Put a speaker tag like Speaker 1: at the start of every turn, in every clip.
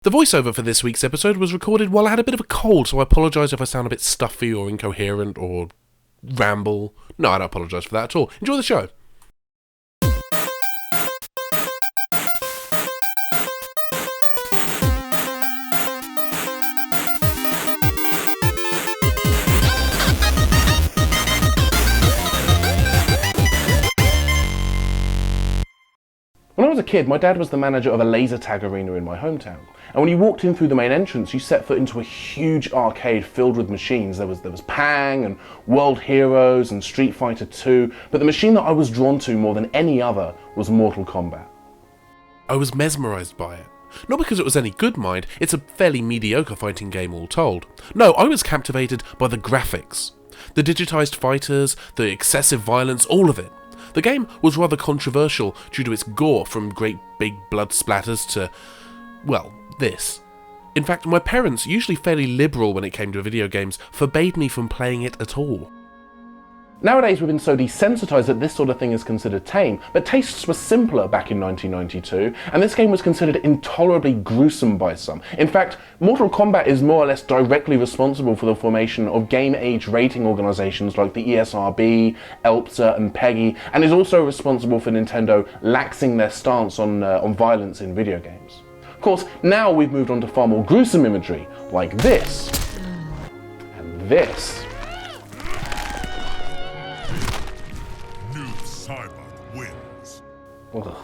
Speaker 1: The voiceover for this week's episode was recorded while I had a bit of a cold, so I apologise if I sound a bit stuffy or incoherent or ramble. No, I don't apologise for that at all. Enjoy the show. When I was a kid, my dad was the manager of a laser tag arena in my hometown. And when you walked in through the main entrance, you set foot into a huge arcade filled with machines. There was Pang and World Heroes and Street Fighter 2, but the machine that I was drawn to more than any other was Mortal Kombat. I was mesmerised by it. Not because it was any good, mind, it's a fairly mediocre fighting game all told. No, I was captivated by the graphics. The digitised fighters, the excessive violence, all of it. The game was rather controversial due to its gore, from great big blood splatters to, well, this. In fact, my parents, usually fairly liberal when it came to video games, forbade me from playing it at all. Nowadays we've been so desensitised that this sort of thing is considered tame, but tastes were simpler back in 1992, and this game was considered intolerably gruesome by some. In fact, Mortal Kombat is more or less directly responsible for the formation of game age rating organisations like the ESRB, ELPSA and PEGI, and is also responsible for Nintendo laxing their stance on violence in video games. Of course, now we've moved on to far more gruesome imagery, like this, and this. Ugh.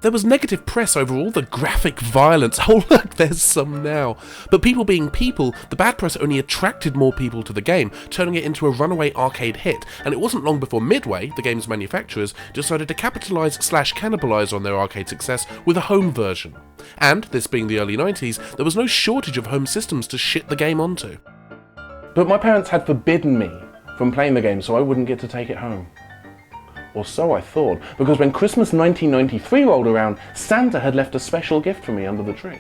Speaker 1: There was negative press over all the graphic violence. Oh look, there's some now. But people being people, the bad press only attracted more people to the game, turning it into a runaway arcade hit, and it wasn't long before Midway, the game's manufacturers, decided to capitalise/cannibalise on their arcade success with a home version. And, this being the early 90s, there was no shortage of home systems to shit the game onto. But my parents had forbidden me from playing the game, so I wouldn't get to take it home. Or so I thought, because when Christmas 1993 rolled around, Santa had left a special gift for me under the tree.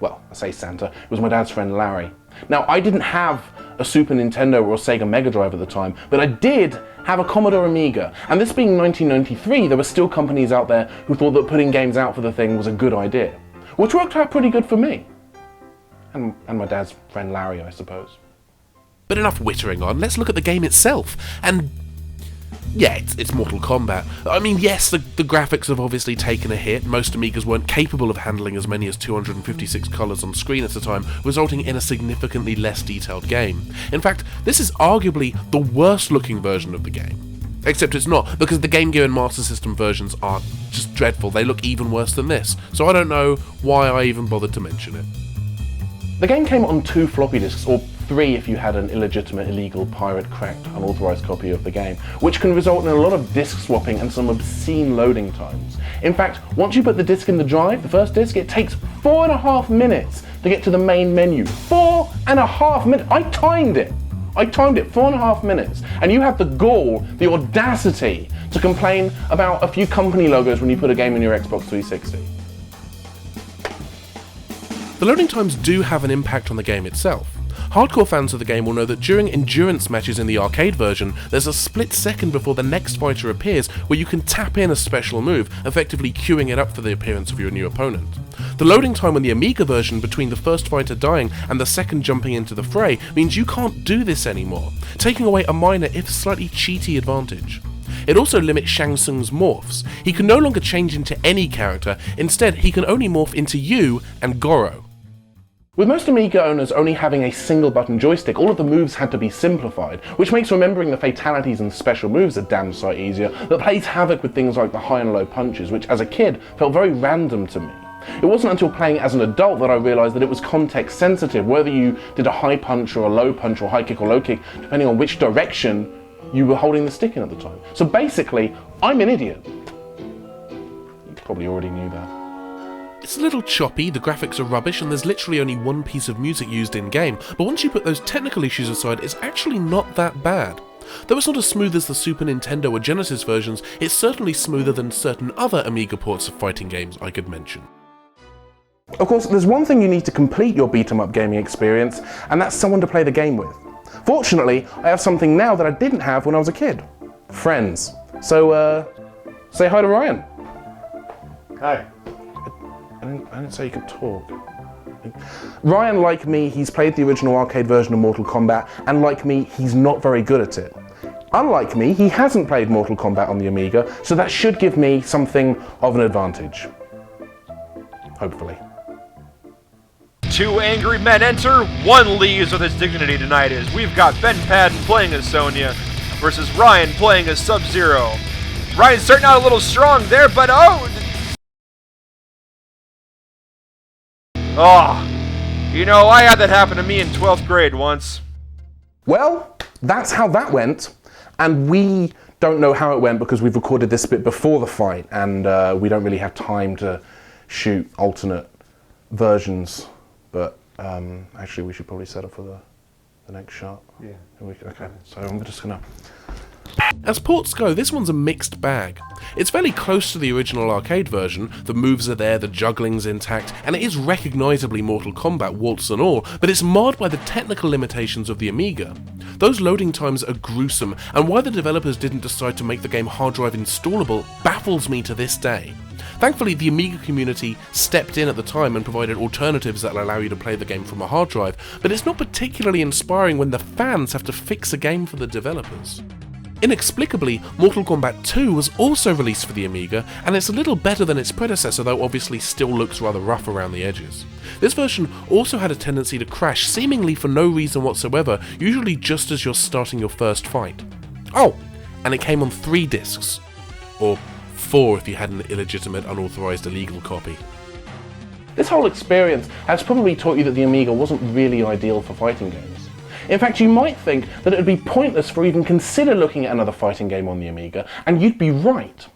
Speaker 1: Well, I say Santa, it was my dad's friend Larry. Now, I didn't have a Super Nintendo or a Sega Mega Drive at the time, but I did have a Commodore Amiga, and this being 1993, there were still companies out there who thought that putting games out for the thing was a good idea, which worked out pretty good for me. And my dad's friend Larry, I suppose. But enough wittering on, let's look at the game itself, and yeah, it's Mortal Kombat. I mean, yes, the graphics have obviously taken a hit. Most Amigas weren't capable of handling as many as 256 colours on screen at a time, resulting in a significantly less detailed game. In fact, this is arguably the worst looking version of the game. Except it's not, because the Game Gear and Master System versions are just dreadful. They look even worse than this, so I don't know why I even bothered to mention it. The game came on 2 floppy disks, or 3 if you had an illegitimate, illegal, pirate, cracked, unauthorised copy of the game, which can result in a lot of disk swapping and some obscene loading times. In fact, once you put the disc in the drive, the first disc, it takes 4.5 minutes to get to the main menu. 4.5 minutes! I timed it! 4.5 minutes. And you have the gall, the audacity, to complain about a few company logos when you put a game in your Xbox 360. The loading times do have an impact on the game itself. Hardcore fans of the game will know that during endurance matches in the arcade version, there's a split second before the next fighter appears where you can tap in a special move, effectively queuing it up for the appearance of your new opponent. The loading time on the Amiga version between the first fighter dying and the second jumping into the fray means you can't do this anymore, taking away a minor if slightly cheaty advantage. It also limits Shang Tsung's morphs. He can no longer change into any character, instead he can only morph into you and Goro. With most Amiga owners only having a single button joystick, all of the moves had to be simplified, which makes remembering the fatalities and special moves a damn sight easier, that plays havoc with things like the high and low punches, which as a kid felt very random to me. It wasn't until playing as an adult that I realised that it was context sensitive, whether you did a high punch or a low punch or high kick or low kick, depending on which direction you were holding the stick in at the time. So basically, I'm an idiot. You probably already knew that. It's a little choppy, the graphics are rubbish, and there's literally only one piece of music used in-game, but once you put those technical issues aside, it's actually not that bad. Though it's not as smooth as the Super Nintendo or Genesis versions, it's certainly smoother than certain other Amiga ports of fighting games I could mention. Of course, there's one thing you need to complete your beat-em-up gaming experience, and that's someone to play the game with. Fortunately, I have something now that I didn't have when I was a kid. Friends. So, say hi to Ryan.
Speaker 2: Hi.
Speaker 1: I don't
Speaker 2: I didn't say you could talk. Ryan, like me, he's played the original arcade version of Mortal Kombat, and like me, he's not very good at it. Unlike me, he hasn't played Mortal Kombat on the Amiga, so that should give me something of an advantage. Hopefully.
Speaker 3: Two angry men enter, one leaves with his dignity tonight as we've got Ben Padden playing as Sonya versus Ryan playing as Sub-Zero. Ryan's starting out a little strong there, but oh, you know, I had that happen to me in 12th grade once.
Speaker 2: Well, that's how that went, and we don't know how it went because we've recorded this bit before the fight, and we don't really have time to shoot alternate versions. But actually, we should probably set up for the next shot.
Speaker 4: Yeah.
Speaker 2: Okay, so I'm just gonna...
Speaker 1: As ports go, this one's a mixed bag. It's fairly close to the original arcade version, the moves are there, the juggling's intact, and it is recognisably Mortal Kombat, warts and all, but it's marred by the technical limitations of the Amiga. Those loading times are gruesome, and why the developers didn't decide to make the game hard drive installable baffles me to this day. Thankfully, the Amiga community stepped in at the time and provided alternatives that allow you to play the game from a hard drive, but it's not particularly inspiring when the fans have to fix a game for the developers. Inexplicably, Mortal Kombat 2 was also released for the Amiga, and it's a little better than its predecessor, though obviously still looks rather rough around the edges. This version also had a tendency to crash, seemingly for no reason whatsoever, usually just as you're starting your first fight. Oh, and it came on 3 discs. Or 4 if you had an illegitimate, unauthorized, illegal copy.
Speaker 2: This whole experience has probably taught you that the Amiga wasn't really ideal for fighting games. In fact, you might think that it would be pointless for even consider looking at another fighting game on the Amiga, and you'd be right.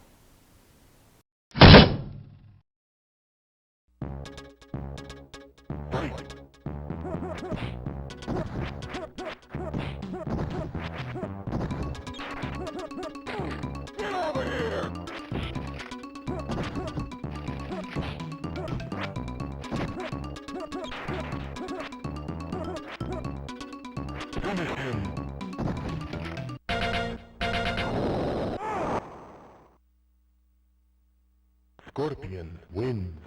Speaker 5: Scorpion wins.